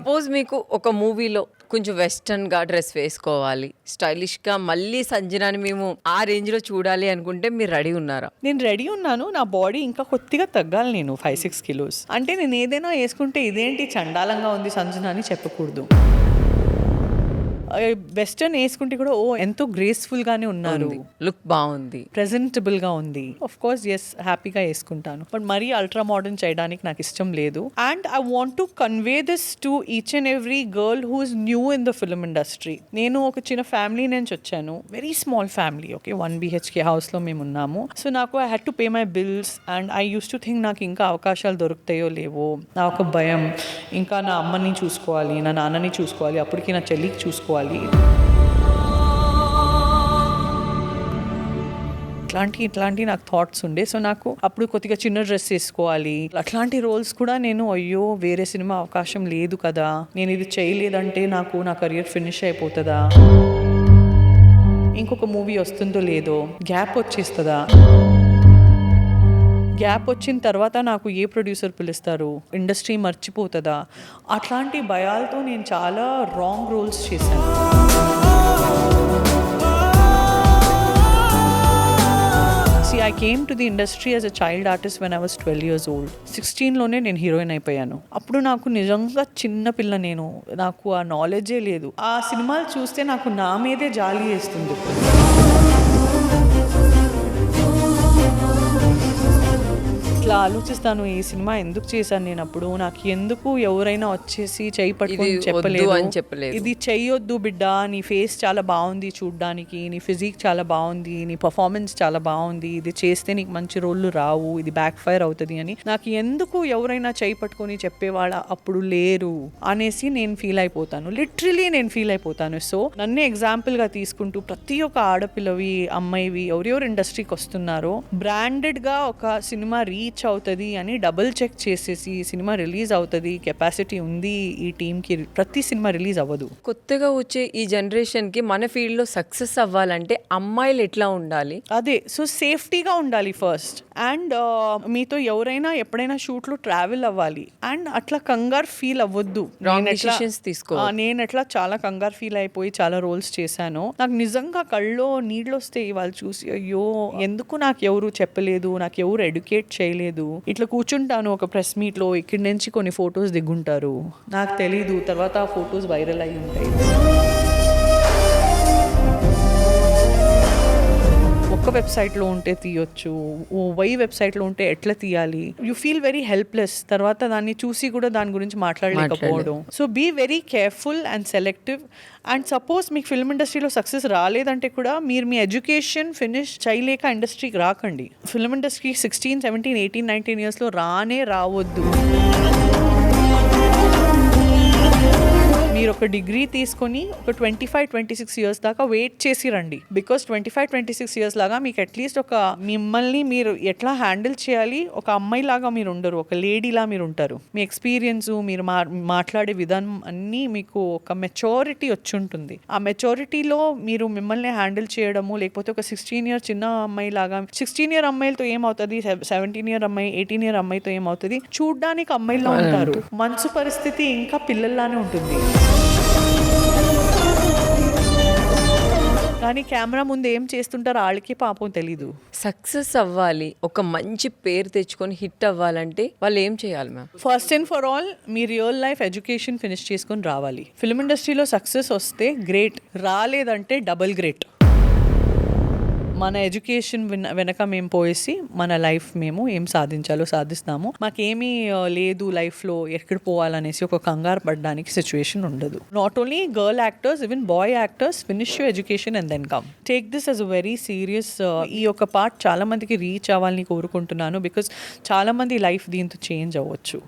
Suppose మీకు ఒక మూవీలో కొంచెం వెస్టర్న్ గా డ్రెస్ వేసుకోవాలి, స్టైలిష్ గా మళ్ళీ సంజనాని మేము ఆ రేంజ్ లో చూడాలి అనుకుంటే మీరు రెడీ ఉన్నారా? నేను రెడీ ఉన్నాను. నా బాడీ ఇంకా కొద్దిగా తగ్గాలి. నేను 5-6 కిలోస్. అంటే నేను ఏదైనా వేసుకుంటే ఇదేంటి చండాలంగా ఉంది సంజన అని చెప్పకూడదు. వెస్టర్న్ వేసుకుంటే కూడా ఎంతో గ్రేస్ఫుల్ గానే ఉన్నారు, లుక్ బాగుంది, ప్రెజెంటబుల్ గా ఉంది. ఆఫ్ కోర్స్ ఎస్, హ్యాపీగా వేసుకుంటాను. బట్ మరీ అల్ట్రా మోడర్న్ చేయడానికి నాకు ఇష్టం లేదు. And I want to convey this to each and every girl who is new in the film industry. నేను ఒక చిన్న ఫ్యామిలీ నుంచి వచ్చాను, very small family. Okay, 1 BHK house లో మేము ఉన్నాము. సో నాకు I had to pay my bills and I use to think నాకు ఇంకా అవకాశాలు దొరుకుతాయో లేవో, నా ఒక భయం. ఇంకా నా అమ్మని చూసుకోవాలి, నా నాన్నని చూసుకోవాలి, అప్పటికి నా చెల్లికి చూసుకోవాలి. ఇట్లాంటి నాకు థాట్స్ ఉండే. సో నాకు అప్పుడు కొద్దిగా చిన్న డ్రెస్ వేసుకోవాలి, అట్లాంటి రోల్స్ కూడా నేను అయ్యో వేరే సినిమా అవకాశం లేదు కదా, నేను ఇది చేయలేదంటే నాకు నా కెరియర్ ఫినిష్ అయిపోతుందా, ఇంకొక మూవీ వస్తుందో లేదో, గ్యాప్ వచ్చేస్తుందా, గ్యాప్ వచ్చిన తర్వాత నాకు ఏ ప్రొడ్యూసర్ పిలుస్తారు, ఇండస్ట్రీ మర్చిపోతుందా, అట్లాంటి భయాలతో నేను చాలా రాంగ్ రోల్స్ చేశాను. I came to the industry as a child artist when I was 12 years old. 16లోనే నేను హీరోయిన్ అయిపోయాను. అప్పుడు నాకు నిజంగా చిన్న పిల్ల, నాకు ఆ నాలెడ్జే లేదు. ఆ సినిమాలు చూస్తే నాకు నా మీదే జాలి వేస్తుంది. ఇట్లా ఆలోచిస్తాను, ఈ సినిమా ఎందుకు చేశాను నేను, అప్పుడు నాకు ఎందుకు ఎవరైనా వచ్చేసి చెయ్యి పట్టుకొని చెప్పలేదు, ఇది చెయ్యొద్దు బిడ్డ, నీ ఫేస్ చాలా బాగుంది చూడ్డానికి, నీ ఫిజిక్ చాలా బాగుంది, నీ పర్ఫార్మెన్స్ చాలా బాగుంది, ఇది చేస్తే నీకు మంచి రోళ్ళు రావు, ఇది బ్యాక్ ఫైర్ అవుతుంది అని నాకు ఎందుకు ఎవరైనా చెయ్యి పట్టుకొని చెప్పేవాళ్ళ అప్పుడు లేరు అనేసి నేను ఫీల్ అయిపోతాను. లిటరలీ నేను ఫీల్ అయిపోతాను. సో నన్నే ఎగ్జాంపుల్ గా తీసుకుంటూ ప్రతి ఒక్క ఆడపిల్లవి, అమ్మాయివి ఎవరెవరు ఇండస్ట్రీకి వస్తున్నారో బ్రాండెడ్ గా ఒక సినిమా రీచ్ అవుతుంది అని డబుల్ చెక్ చేసేసి సినిమా రిలీజ్ అవుతుంది, కెపాసిటీ ఉంది ఈ టీమ్ కి, ప్రతి సినిమా రిలీజ్ అవ్వదు. కొత్తగా వచ్చే ఈ జనరేషన్ కి మన ఫీల్డ్ లో సక్సెస్ అవ్వాలంటే అమ్మాయిలు ఎట్లా ఉండాలి? అదే, సో సేఫ్టీగా ఉండాలి ఫస్ట్. అండ్ మీతో ఎవరైనా ఎప్పుడైనా షూట్ లో ట్రావెల్ అవ్వాలి అండ్ అట్లా కంగారు ఫీల్ అవ్వద్దు. నేను ఎట్లా చాలా కంగారు ఫీల్ అయిపోయి చాలా రోల్స్ చేశాను. నాకు నిజంగా కళ్ళలో నీళ్ళు వస్తే వాళ్ళు చూసి అయ్యో ఎందుకు నాకు ఎవరు చెప్పలేదు, నాకు ఎవరు ఎడ్యుకేట్ చేయలేదు. ఇట్లా కూర్చుంటాను ఒక ప్రెస్ మీట్ లో, ఇక్కడి నుంచి కొన్ని ఫొటోస్ దిగుంటారు, నాకు తెలీదు, తర్వాత ఆ ఫొటోస్ వైరల్ అయి ఉంటాయి. ఒక్క వెబ్సైట్లో ఉంటే తీయొచ్చు, వెబ్సైట్లో ఉంటే ఎట్లా తీయాలి, యూ ఫీల్ వెరీ హెల్ప్లెస్. తర్వాత దాన్ని చూసి కూడా దాని గురించి మాట్లాడలేకపోవడం. So be very careful and selective. And suppose మీకు ఫిల్మ్ ఇండస్ట్రీలో సక్సెస్ రాలేదంటే కూడా మీరు మీ ఎడ్యుకేషన్ ఫినిష్ చేయలేక ఇండస్ట్రీకి రాకండి. ఫిల్మ్ ఇండస్ట్రీ 16, 17, 18, 19 ఇయర్స్లో రావద్దు. మీరు ఒక డిగ్రీ తీసుకొని ఒక 25-26 ఇయర్స్ దాకా వెయిట్ చేసి రండి. బికాస్ 25-26 ఇయర్స్ లాగా మీకు అట్లీస్ట్ ఒక మిమ్మల్ని మీరు ఎట్లా హ్యాండిల్ చేయాలి, ఒక అమ్మాయి లాగా మీరు ఉండరు, ఒక లేడీలా మీరు ఉంటారు. మీ ఎక్స్పీరియన్స్, మీరు మాట్లాడే విధానం అన్నీ మీకు ఒక మెచ్యూరిటీ వచ్చి ఉంటుంది. ఆ మెచ్యూరిటీలో మీరు మిమ్మల్ని హ్యాండిల్ చేయడము, లేకపోతే ఒక 16 ఇయర్ చిన్న అమ్మాయి లాగా, 16 ఇయర్ అమ్మాయిలతో ఏమవుతుంది, 17 ఇయర్ అమ్మాయి, 18 ఇయర్ అమ్మాయితో ఏమవుతుంది, చూడ్డానికి అమ్మాయిలా ఉంటారు, మనసు పరిస్థితి ఇంకా పిల్లల్లానే ఉంటుంది. కానీ కెమెరా ముందు ఏం చేస్తుంటారో వాళ్ళకి పాపం తెలీదు. సక్సెస్ అవ్వాలి, ఒక మంచి పేరు తెచ్చుకొని హిట్ అవ్వాలంటే వాళ్ళు ఏం చేయాలి ma'am? First and for all me real life education finish చేసుకొని రావాలి. ఫిల్మ్ ఇండస్ట్రీలో సక్సెస్ వస్తే గ్రేట్, రాలేదంటే డబుల్ గ్రేట్. మన ఎడ్యుకేషన్ వెనక మేము పోయేసి మన లైఫ్ మేము ఏం సాధించాలో సాధిస్తాము. మాకేమీ లేదు లైఫ్లో ఎక్కడ పోవాలనేసి ఒక కంగారు పడడానికి సిచ్యువేషన్ ఉండదు. Not only girl actors, even boy actors, finish your education and then come. Take this as a very serious. ఈ యొక్క పార్ట్ చాలా మందికి రీచ్ అవ్వాలని కోరుకుంటున్నాను. బికాస్ చాలా మంది లైఫ్ దీంతో చేంజ్ అవ్వచ్చు.